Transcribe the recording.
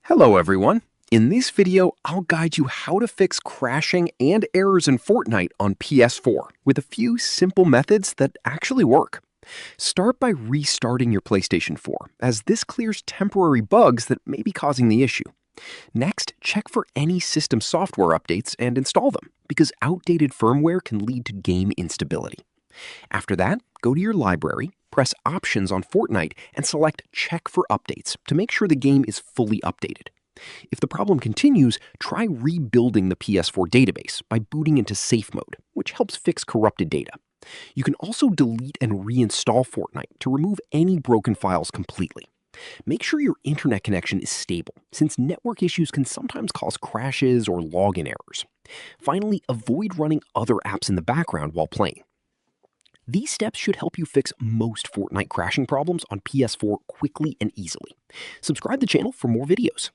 Hello everyone. In this video, I'll guide you how to fix crashing and errors in Fortnite on PS4 with a few simple methods that actually work. Start by restarting your PlayStation 4, as this clears temporary bugs that may be causing the issue. Next, check for any system software updates and install them, because outdated firmware can lead to game instability. After that, go to your library, press Options on Fortnite, and select Check for Updates to make sure the game is fully updated. If the problem continues, try rebuilding the PS4 database by booting into safe mode, which helps fix corrupted data. You can also delete and reinstall Fortnite to remove any broken files completely. Make sure your internet connection is stable, since network issues can sometimes cause crashes or login errors. Finally, avoid running other apps in the background while playing. These steps should help you fix most Fortnite crashing problems on PS4 quickly and easily. Subscribe to the channel for more videos.